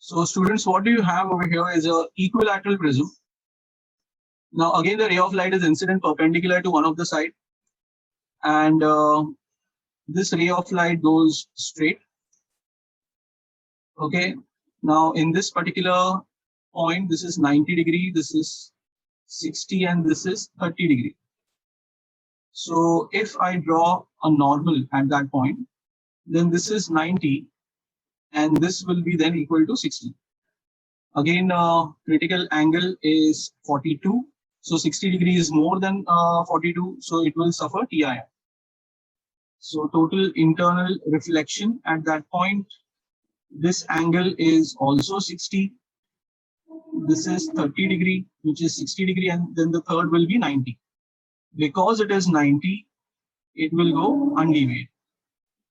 So students, what do you have over here is a equilateral prism. Now again, the ray of light is incident perpendicular to one of the side, and this ray of light goes straight. Okay, now in this particular point, this is 90 degree, this is 60, and this is 30 degree. So if I draw a normal at that point, then this is 90 and this will be then equal to 60. Again, critical angle is 42. So 60 degree is more than 42, so it will suffer TIR. So total internal reflection at that point, this angle is also 60. This is 30 degree, which is 60 degree, and then the third will be 90. Because it is 90, it will go undeviated.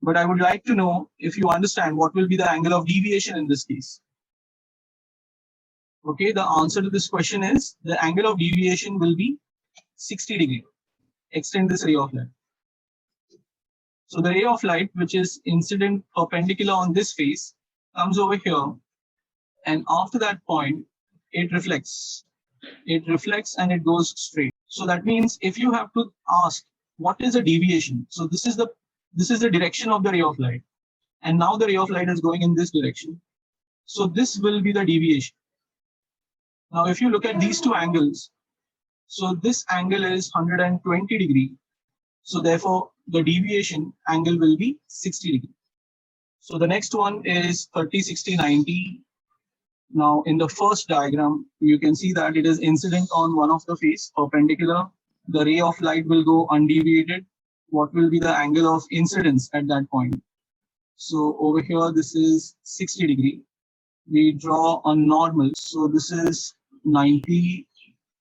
But I would like to know if you understand what will be the angle of deviation in this case. Okay, the answer to this question is the angle of deviation will be 60 degree. Extend this ray of light. So the ray of light, which is incident perpendicular on this face, comes over here, and after that point, it reflects. It reflects and it goes straight. So that means if you have to ask what is a deviation, so this is the direction of the ray of light, and now the ray of light is going in this direction. So this will be the deviation. Now, if you look at these two angles, so this angle is 120 degree. So therefore, the deviation angle will be 60 degree. So the next one is 30, 60, 90. Now, in the first diagram, you can see that it is incident on one of the face, perpendicular. The ray of light will go undeviated. What will be the angle of incidence at that point? So over here, this is 60 degree. We draw a normal. So this is 90.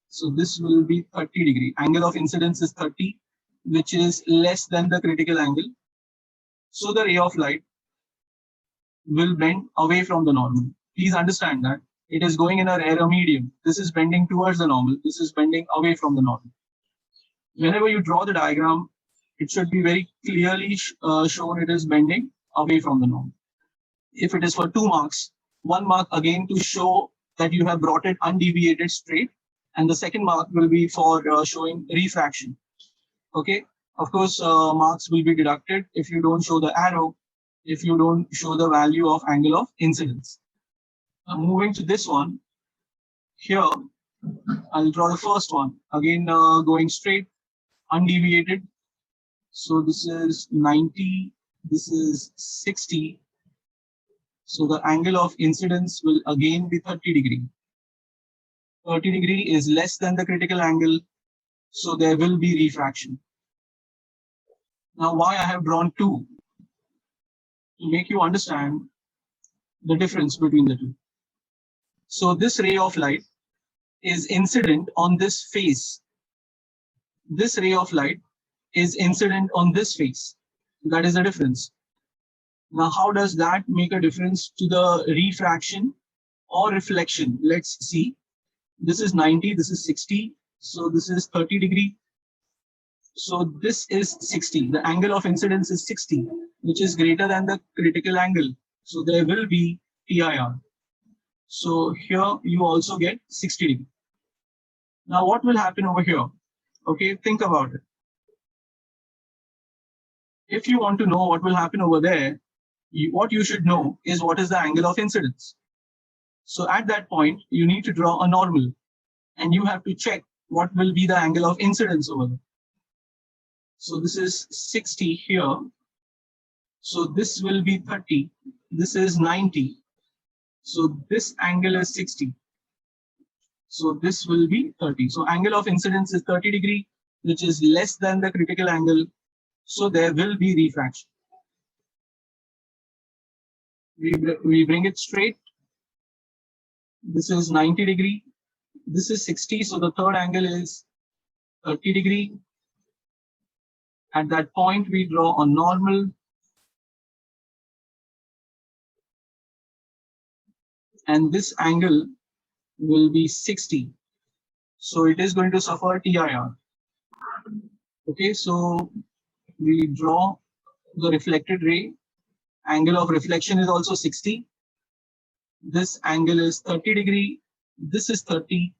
So this will be 30 degree. Angle of incidence is 30, which is less than the critical angle. So the ray of light will bend away from the normal. Please understand that it is going in a rarer medium. This is bending towards the normal. This is bending away from the normal. Whenever you draw the diagram, it should be very clearly shown it is bending away from the normal. If it is for 2 marks, 1 mark again to show that you have brought it undeviated straight, and the second mark will be for showing refraction. Okay, of course, marks will be deducted if you don't show the arrow, if you don't show the value of angle of incidence. Now moving to this one, here I'll draw the first one, again going straight, undeviated. So this is 90, this is 60. So the angle of incidence will again be 30 degree. 30 degree is less than the critical angle, so there will be refraction. Now why I have drawn 2? To make you understand the difference between the two. So this ray of light is incident on this face. This ray of light is incident on this face. That is the difference. Now, how does that make a difference to the refraction or reflection? Let's see. This is 90, this is 60. So this is 30 degree. So this is 60. The angle of incidence is 60, which is greater than the critical angle. So there will be TIR. So here you also get 60 degree. Now what will happen over here? Okay, think about it. If you want to know what will happen over there, what you should know is what is the angle of incidence. So at that point, you need to draw a normal, and you have to check what will be the angle of incidence over there. So this is 60 here. So this will be 30. This is 90. So this angle is 60. So this will be 30. So angle of incidence is 30 degree, which is less than the critical angle. So there will be refraction. We bring it straight. This is 90 degree. This is 60. So the third angle is 30 degree. At that point, we draw a normal. And this angle will be 60. So it is going to suffer TIR. Okay, so we draw the reflected ray. Angle of reflection is also 60. this angle is 30 degree, this is 30.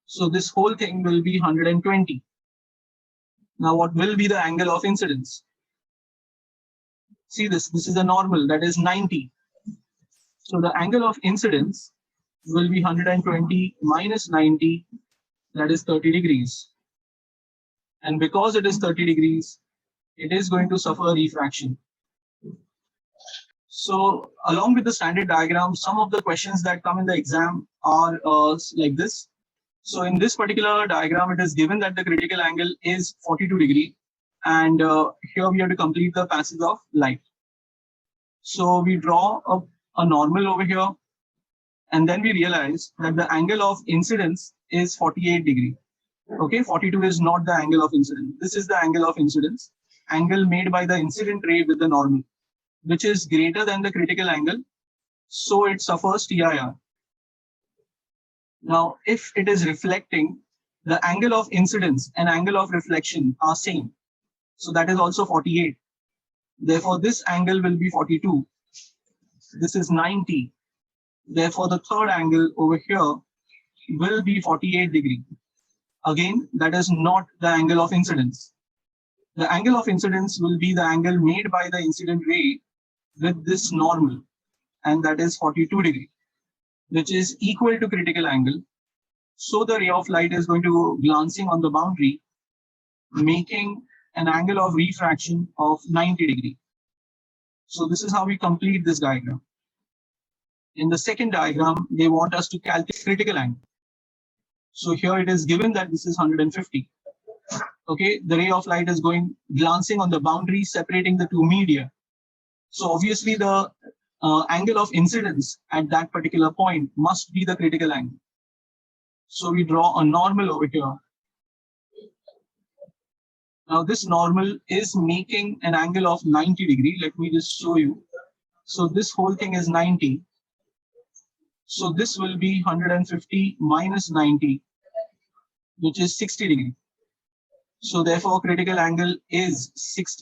So this whole thing will be 120. Now what will be the angle of incidence? See this is a normal, that is 90. So the angle of incidence will be 120 minus 90, that is 30 degrees. And because it is 30 degrees, it is going to suffer refraction. So along with the standard diagram, some of the questions that come in the exam are like this. So in this particular diagram, it is given that the critical angle is 42 degree. And here we have to complete the passage of light. So we draw a normal over here. And then we realize that the angle of incidence is 48 degree. Okay, 42 is not the angle of incidence. This is the angle of incidence, angle made by the incident ray with the normal, which is greater than the critical angle. So it suffers TIR. Now, if it is reflecting, the angle of incidence and angle of reflection are same. So that is also 48. Therefore, this angle will be 42. This is 90. Therefore, the third angle over here will be 48 degree. Again, that is not the angle of incidence. The angle of incidence will be the angle made by the incident ray with this normal, and that is 42 degree, which is equal to critical angle. So the ray of light is going to go glancing on the boundary, making an angle of refraction of 90 degree. So this is how we complete this diagram. In the second diagram, they want us to calculate critical angle. So here it is given that this is 150. Okay, the ray of light is going glancing on the boundary separating the two media. So obviously the angle of incidence at that particular point must be the critical angle. So we draw a normal over here. Now this normal is making an angle of 90 degree. Let me just show you. So this whole thing is 90. So this will be 150 minus 90, which is 60 degree. So therefore critical angle is 60.